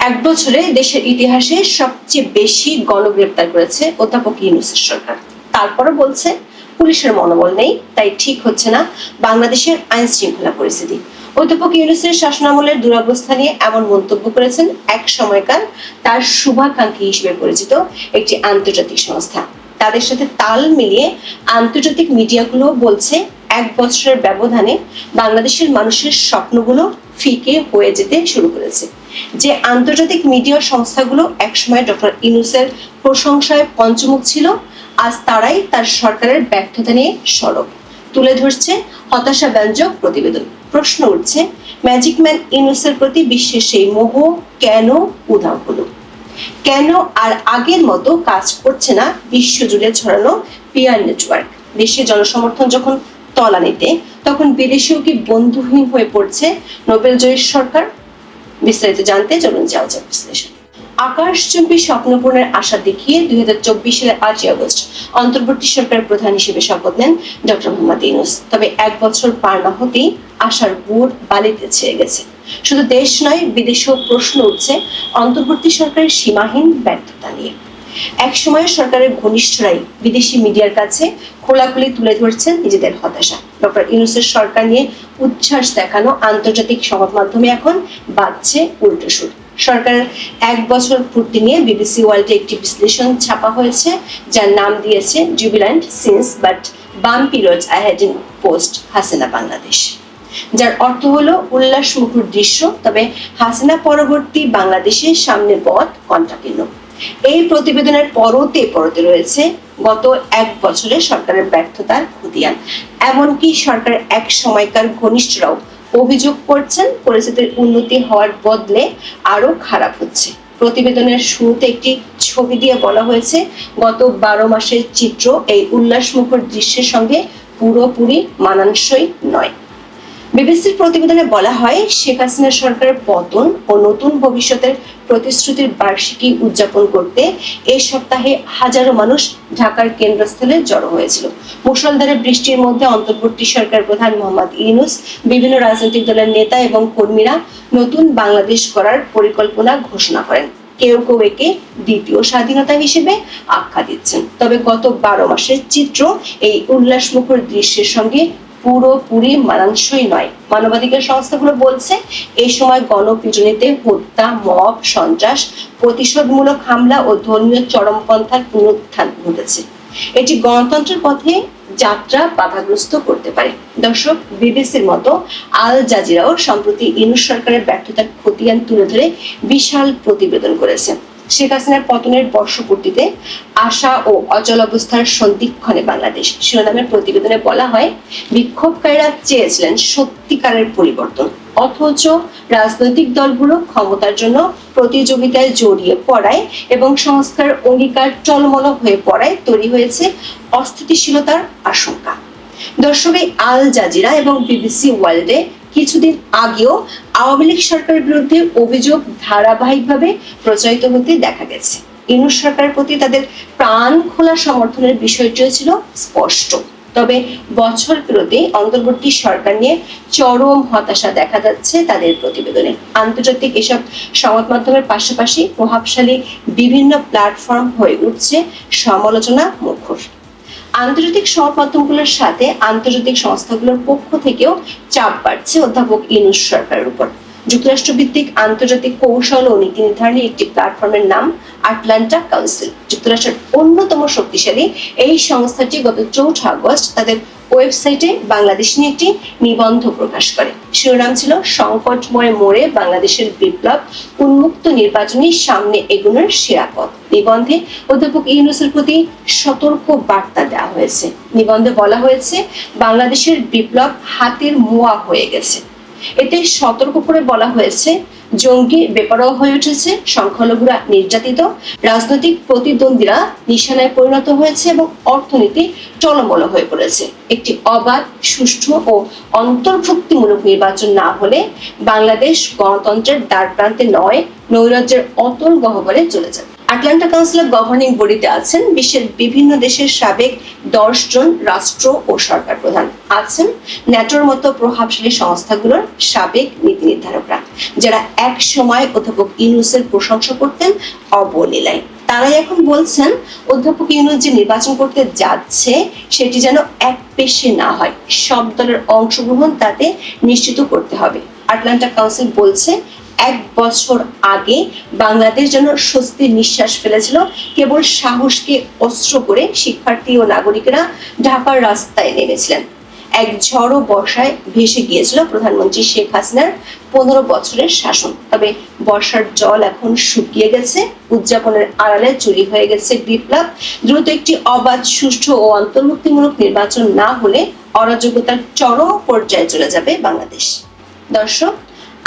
এক বছরে দেশের ইতিহাসে সবচেয়ে বেশি গণগ্রেপ্তার করেছে অধ্যাপক ইউনূসের সরকার। তারপরও বলছে পুলিশের মনোবল নেই, তাই ঠিক হচ্ছে না বাংলাদেশের আইন শৃঙ্খলা পরিস্থিতি। অধ্যাপক ইউনূসের শাসনামলের দুরবস্থা নিয়ে এমন মন্তব্য করেছেন এক সময়কার তার শুভাকাঙ্ক্ষী হিসেবে পরিচিত একটি আন্তর্জাতিক সংস্থা। তাদের সাথে তাল মিলিয়ে আন্তর্জাতিক মিডিয়াগুলো বলছে এক বছরের ব্যবধানে বাংলাদেশের মানুষের স্বপ্নগুলো ফিকে হয়ে যেতে শুরু করেছে। যে আন্তর্জাতিক মিডিয়া সংস্থাগুলো একসময় ডক্টর ইউনূসের প্রশংসায় পঞ্চমুখ ছিল, আজ তারাই তার সরকারের ব্যর্থতা নিয়ে সরব তুলে ধরছে হতাশাব্যঞ্জক প্রতিবেদন। প্রশ্ন উঠছে, ম্যাজিক ম্যান ইউনূসের প্রতি বিশ্বের সেই মোহ কেন উধাও হলো? কেন আর আগের মতো কাজ করছে না বিশ্বজুড়ে ছড়ানো পিয়ার নেটওয়ার্ক? দেশে জনসমর্থন যখন তলানিতে, তখন বিদেশেও কি বন্ধুহীন হয়ে পড়ছে নোবেলজয়ী সরকার? বিস্তারিত জানতে চলুন যাওয়া যাক বিশ্লেষণ। আকাশচুম্বী স্বপ্নপূরণের আশা দেখিয়ে 2024 সালের 8ই আগস্ট অন্তর্বর্তী সরকারের প্রধান হিসেবে শপথ নেন ডক্টর মোহাম্মদ ইউনূস। তবে এক বছর পার না হতেই আশার গুড় বালিতে ছেয়ে গেছে। শুধু দেশ নয়, বিদেশেও প্রশ্ন উঠছে অন্তর্বর্তী সরকারের সীমাহীন ব্যর্থতা নিয়ে। এক সময় সরকারের ঘনিষ্ঠরাই বিদেশি মিডিয়ার কাছে খোলাখুলি তুলে ধরছেন নিজেদের হতাশা। ডক্টর ইউনূসের সরকার নিয়ে উচ্ছ্বাস দেখানো আন্তর্জাতিক সংবাদ মাধ্যমে এখন বাজছে উল্টো সুর। সরকারের এক বছর পূর্তি নিয়ে বিবিসি ওয়ার্ল্ডে একটি বিশ্লেষণ ছাপা হয়েছে, যার নাম দিয়েছে jubilant since but bumpy roads ahead in post Hasina Bangladesh, যার অর্থ হলো উল্লাসমুখর দৃশ্য, তবে হাসিনা পরবর্তী বাংলাদেশের সামনে পথ কণ্ঠাকীর্ণ। এই প্রতিবেদনের পরতে পরতে রয়েছে গত এক বছরে সরকারের ব্যর্থতার খতিয়ান। এমনকি সরকার এক সময়কার ঘনিষ্ঠরাও অভিযোগ করছেন পরিস্থিতির উন্নতি হওয়ার বদলে আরো খারাপ হচ্ছে। প্রতিবেদনের শুরুতে একটি ছবি দিয়ে বলা হয়েছে, গত 12 মাসের চিত্র এই উল্লাসমুখর দৃশ্যের সঙ্গে পুরোপুরি মানানসই নয়। বিবিসির প্রতিবেদনে বলা হয়, শেখ হাসিনা সরকারের পতন ও নতুন ভবিষ্যতের প্রতিশ্রুতির বার্ষিকী উদযাপন করতে এই সপ্তাহে হাজারো মানুষ ঢাকার কেন্দ্রস্থলে জড়ো হয়েছিল। মুষলধারে বৃষ্টির মধ্যে অন্তর্বর্তী সরকার প্রধান মোহাম্মদ ইউনূস, বিভিন্ন রাজনৈতিক দলের নেতা এবং কর্মীরা নতুন বাংলাদেশ গড়ার পরিকল্পনা ঘোষণা করেন। কেউ কেউ একে দ্বিতীয় স্বাধীনতা হিসেবে আখ্যা দিচ্ছেন। তবে গত 12 মাসের চিত্র এই উল্লাসমুখর দৃশ্যের সঙ্গে পুরোপুরি মানানসই নয়। মানবাধিকার সংস্থাগুলো বলছে, এই সময় গণপিটুনিতে হত্যা, মব, সন্ত্রাস, প্রতিশোধমূলক হামলা ও ধর্মীয় চরমপন্থার পুনরুত্থান ঘটেছে। এটি গণতন্ত্রের পথে যাত্রা বাধাগ্রস্ত করতে পারে। দর্শক, বিবিসির মতো আল জাজিরাও সম্প্রতি ইউনূস সরকারের ব্যর্থতার খতিয়ান তুলে ধরে বিশাল প্রতিবেদন করেছে। শেখ হাসিনার পতনের বর্ষপূর্তিতে আশা ও অচল অবস্থার সন্ধিক্ষণে বাংলাদেশ শিরোনামের প্রতিবেদনে বলা হয়, বিক্ষোভকারীরা চেয়েছিলেন সত্যিকারের পরিবর্তন, অথচ রাজনৈতিক দলগুলো ক্ষমতার জন্য প্রতিযোগিতায় জড়িয়ে পড়ায় এবং সংস্কার অঙ্গীকার টলমল হয়ে পড়ায় তৈরি হয়েছে অস্থিতিশীলতার আশঙ্কা। দর্শক, আল জাজিরা এবং বিবিসি ওয়ার্ল্ডে কিছুদিন আগেও আওয়ামী লীগ সরকারের বিরুদ্ধে অভিযোগ ধারাবাহিকভাবে প্রচারিত হতে দেখা গেছে। ইউনূস সরকারের প্রতি তাদের প্রাণ খোলা সমর্থনের বিষয়টিও ছিল স্পষ্ট। তবে বছর পেরোতে অন্তর্বর্তী সরকার নিয়ে চরম হতাশা দেখা যাচ্ছে তাদের প্রতিবেদনে। আন্তর্জাতিক এসব সংবাদ মাধ্যমের পাশাপাশি প্রভাবশালী বিভিন্ন প্ল্যাটফর্ম হয়ে উঠছে সমালোচনা মুখর। আন্তর্জাতিক সংবাদ মাধ্যমগুলোর সাথে আন্তর্জাতিক সংস্থাগুলোর পক্ষ থেকেও চাপ বাড়ছে অধ্যাপক ইউনূস সরকারের উপর। যুক্তরাষ্ট্রভিত্তিক আন্তর্জাতিক কৌশল ও নীতি নির্ধারণী একটি প্ল্যাটফর্মের নাম আটলান্টা কাউন্সিল। যুক্তরাষ্ট্রের অন্যতম শক্তিশালী এই সংস্থাটি গত 4 আগস্ট তাদের ওয়েবসাইটে বাংলাদেশ নিয়ে একটি নিবন্ধ প্রকাশ করে। শিরোনাম ছিল, সংকটময় মোড়ে বাংলাদেশের বিপ্লব, উন্মুক্ত নির্বাচনী সামনে এগোনোর সেরা পথ। নিবন্ধে অধ্যাপক ইউনূসের প্রতি সতর্ক বার্তা দেওয়া হয়েছে। নিবন্ধে বলা হয়েছে, বাংলাদেশের বিপ্লব হাতের মোয়া হয়ে গেছে। এতে সতর্ক করে বলা হয়েছে, জঙ্গি বেপরোয়া হয়ে উঠেছে, সংখ্যালঘুরা নির্যাতিত, রাজনৈতিক প্রতিদ্বন্দ্বীরা নিশানায় পরিণত হয়েছে এবং অর্থনীতি টলমল হয়ে পড়েছে। একটি অবাধ, সুষ্ঠু ও অন্তর্ভুক্তিমূলক নির্বাচন না হলে বাংলাদেশ গণতন্ত্রের দ্বার প্রান্তে নয়, নৈরাজ্যের অতল গহ্বরে চলে যাবে। আটলান্টা কাউন্সিলের গভর্নিং বডিতে আছেন বিশ্বের বিভিন্ন দেশের সাবেক 10 জন রাষ্ট্র ও সরকার প্রধান, আছেন ন্যাটোর মতো প্রভাবশালী সংস্থাগুলোর সাবেক নীতি নির্ধারকরা, যারা এক সময় অধ্যাপক ইউনূসের প্রশংসা করতেন অবলীলায়। তারাই এখন বলছেন অধ্যাপক ইউনূস যে নির্বাচন করতে যাচ্ছে সেটি যেন এক পেশে না হয়, সব দলের অংশগ্রহণ তাতে নিশ্চিত করতে হবে। আটলান্টা কাউন্সিল বলছে 1 বছর আগে বাংলাদেশ যেন স্বস্তির নিঃশ্বাস ফেলেছিল কেবল সাহসকে অস্ত্র করে শিক্ষার্থী ও নাগরিকেরা ঢাকার রাস্তায় নেমেছিলেন। এক ঝড়ো বর্ষায় ভেসে গিয়েছিল প্রধানমন্ত্রী শেখ হাসিনার 15 বছরের শাসন। তবে বর্ষার জল এখন শুকিয়ে গেছে, উদযাপনের আড়ালে চুরি হয়ে গেছে বিপ্লব। দ্রুত একটি অবাধ, সুষ্ঠু ও অন্তর্ভুক্তিমূলক নির্বাচন না হলে অরাজকতার চরম পর্যায়ে চলে যাবে বাংলাদেশ। দর্শক,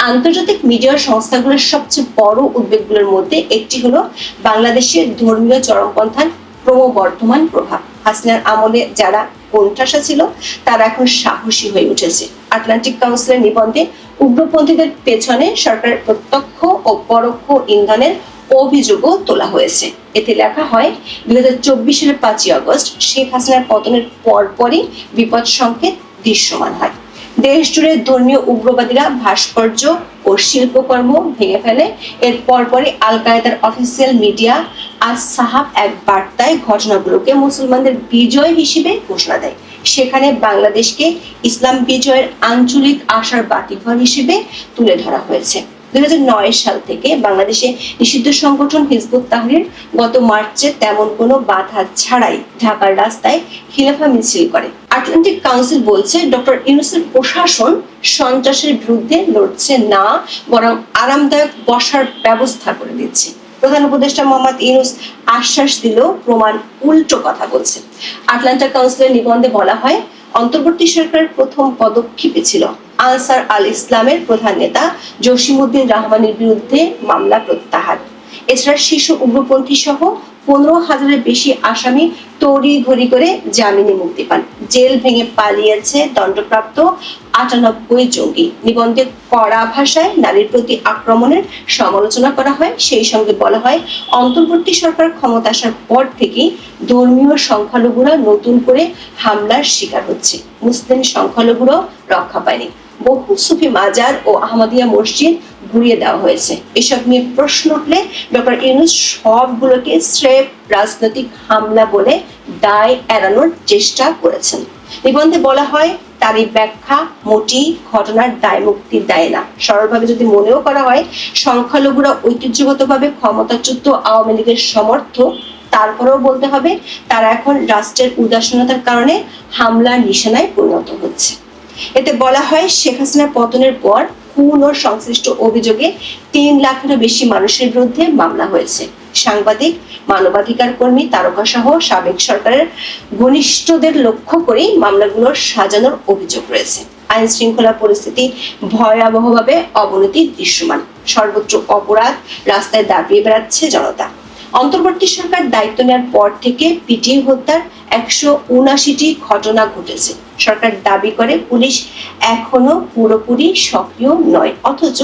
আন্তর্জাতিক মিডিয়ার সংস্থাগুলোর সবচেয়ে বড় উদ্বেগগুলোর মধ্যে একটি হলো বাংলাদেশের ধর্মীয় চরমপন্থার ক্রমবর্ধমান প্রভাব। হাসিনার আমলে যারা কোণঠাসা ছিল তারা এখন সাহসী হয়ে উঠেছে। আটলান্টিক কাউন্সিলের নিবন্ধে উগ্রপন্থীদের পেছনে সরকারের প্রত্যক্ষ ও পরোক্ষ ইন্ধনের অভিযোগও তোলা হয়েছে। এতে লেখা হয় 2024 সালের 5ই আগস্ট শেখ হাসিনার পতনের পরপরই বিপদ সংকেত দৃশ্যমান হয়। দেশ জুড়ে ধর্মীয় উগ্রবাদীরা ভাস্কর্য ও শিল্পকর্ম ভেঙে ফেলে। এর পরপরই আল কায়েদার অফিসিয়াল মিডিয়া আজ সাহাব এক বার্তায় ঘটনাগুলোকে মুসলমানদের বিজয় হিসেবে ঘোষণা দেয়। সেখানে বাংলাদেশকে ইসলাম বিজয়ের আঞ্চলিক আশার বাতিঘর হিসেবে তুলে ধরা হয়েছে। 2009 সাল থেকে বাংলাদেশে নিষিদ্ধ সংগঠন হিজবুত তাহরীর গত মার্চে তেমন কোনো বাধা ছাড়াই ঢাকার রাস্তায় খিলাফা মিছিল করে। আটলান্টিক কাউন্সিল বলছে ডক্টর ইউনূসের প্রশাসন সন্ত্রাসের বিরুদ্ধে লড়ছে না, বরং আরামদায়ক বসার ব্যবস্থা করে দিচ্ছে। প্রধান উপদেষ্টা মোহাম্মদ ইউনূস আশ্বাস দিলেও প্রমাণ উল্টো কথা বলছে। আটলান্টা কাউন্সিলের নিবন্ধে বলা হয়, অন্তর্বর্তী সরকারের প্রথম পদক্ষেপে ছিল আনসার আল ইসলামের প্রধান নেতা জসিমউদ্দিন রহমানের বিরুদ্ধে মামলা প্রত্যাহার। এছাড়া শীর্ষ উগ্রপন্থী সহ 15,000-এর বেশি আসামি তড়িঘড়ি করে জামিনে মুক্তি পান। জেল ভেঙে পালিয়েছে দণ্ডপ্রাপ্ত 98 জঙ্গি। নিবন্ধে কড়া ভাষায় নারীর প্রতি আক্রমণের সমালোচনা করা হয়। সেই সঙ্গে বলা হয়, অন্তর্বর্তী সরকার ক্ষমতা আসার পর থেকেই ধর্মীয় সংখ্যালঘুরা নতুন করে হামলার শিকার হচ্ছে। মুসলিম সংখ্যালঘুরা রক্ষা পায়নি। বহু সুফি মাজার ও আহমদিয়া মসজিদ ঘুরিয়ে দেওয়া হয়েছে। এসব নিয়ে প্রশ্ন উঠলে ডক্টর ইউনূস সবগুলোকে স্রেফ রাজনৈতিক হামলা বলে দায় এড়ানোর চেষ্টা করেছেন। নিবন্ধে বলা হয়, তার এই ব্যাখ্যা মোটেই ঘটনার দায় মুক্তি দেয় না। সরলভাবে যদি মনেও করা হয় সংখ্যালঘুরা ঐতিহ্যগতভাবে ক্ষমতাচ্যুত আওয়ামী লীগের সমর্থক, তারপরেও বলতে হবে তারা এখন রাষ্ট্রের উদাসীনতার কারণে হামলার নিশানায় পরিণত হচ্ছে। এতে বলা হয়, শেখ হাসিনার পতনের পর খুন ও সংশ্লিষ্ট অভিযোগে 3 লাখেরও বেশি মানুষের বিরুদ্ধে মামলা হয়েছে। সাংবাদিক, মানবাধিকার কর্মী, তারকা সহ সাবেক সরকারের ঘনিষ্ঠদের লক্ষ্য করেই মামলাগুলো সাজানোর অভিযোগ রয়েছে। আইন শৃঙ্খলা পরিস্থিতি ভয়াবহভাবে অবনতি দৃশ্যমান। সর্বোচ্চ অপরাধ, রাস্তায় দাঁড়িয়ে বেড়াচ্ছে জনতা। অন্তর্বর্তী সরকার দায়িত্ব নেওয়ার পর থেকে পিটিয়ে হত্যার 179টি ঘটনা ঘটেছে। সরকার দাবি করে পুলিশ এখনো পুরোপুরি সক্রিয় নয়, অথচ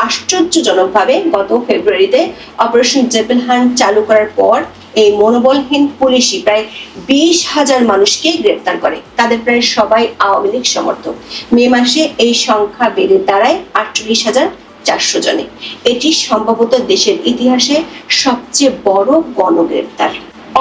আশ্চর্যজনকভাবে গত ফেব্রুয়ারিতে অপারেশন জেবেল হান্ট চালু করার পর এই মনোবলহীন পুলিশই প্রায় 20,000 মানুষকে গ্রেপ্তার করে। তাদের প্রায় সবাই আওয়ামী লীগ সমর্থক। মে মাসে এই সংখ্যা বেড়ে দাঁড়ায় 48,400 জনে। এটি সম্ভবত দেশের ইতিহাসে সবচেয়ে বড় গণগ্রেপ্তার।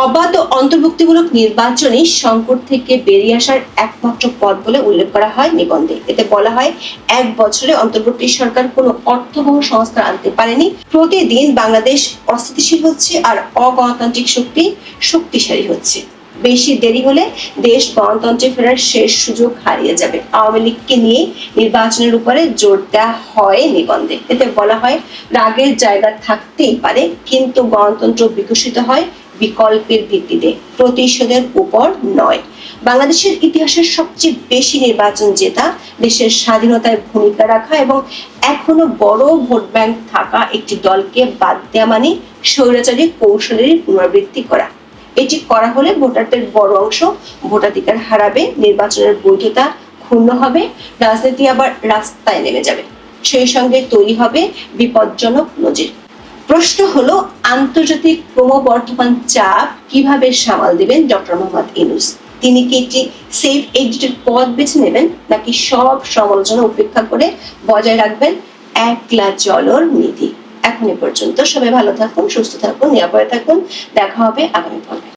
অবাধ ও অন্তর্ভুক্তিমূলক নির্বাচনই সংকট থেকে বেরিয়ে আসার একমাত্র পথ বলে উল্লেখ করা হয় নিবন্ধে। এতে বলা হয়, 1 বছরে অন্তর্বর্তী সরকার কোনো অর্থবহ সংস্কার আনতে পারেনি। প্রতিদিন বাংলাদেশ অস্থিতিশীল হচ্ছে আর অগণতান্ত্রিক শক্তি শক্তিশালী হচ্ছে। বেশি দেরি হলে দেশ গণতন্ত্রে ফেরার শেষ সুযোগ হারিয়ে যাবে। আওয়ামী লীগকে নিয়ে নির্বাচনের উপরে জোর দেওয়া হয় নিবন্ধে। এতে বলা হয়, রাগের জায়গা থাকতেই পারে, কিন্তু গণতন্ত্র বিকশিত হয় বিকল্পের ভিত্তিতে, প্রতিশোধের উপর নয়। বাংলাদেশের ইতিহাসের সবচেয়ে বেশি নির্বাচন জেতা, দেশের স্বাধীনতায় ভূমিকা রাখা এবং এখনো বড় ভোট ব্যাংক থাকা একটি দলকে বাদ দেওয়া মানে স্বৈরাচারী কৌশলের পুনরাবৃত্তি করা। এটি করা হলে ভোটারদের বড় অংশ ভোটাধিকার হারাবে, নির্বাচনের বৈধতা ক্ষুণ্ণ হবে, রাজনীতি আবার রাস্তায় নেমে যাবে। সেই সঙ্গে তৈরি হবে বিপজ্জনক নজির। প্রশ্ন হলো, আন্তর্জাতিক ক্রমবর্ধমান চাপ কিভাবে সামাল দিবেন ডক্টর মোহাম্মদ ইউনূস? তিনি কি একটি সেফ এক্সিটের পথ বেছে নেবেন, নাকি সব সমালোচনা উপেক্ষা করে বজায় রাখবেন একলা চলর নীতি? এখন এ পর্যন্ত। সবাই ভালো থাকুন, সুস্থ থাকুন, নিরাপদে থাকুন। দেখা হবে আগামী পর্বে।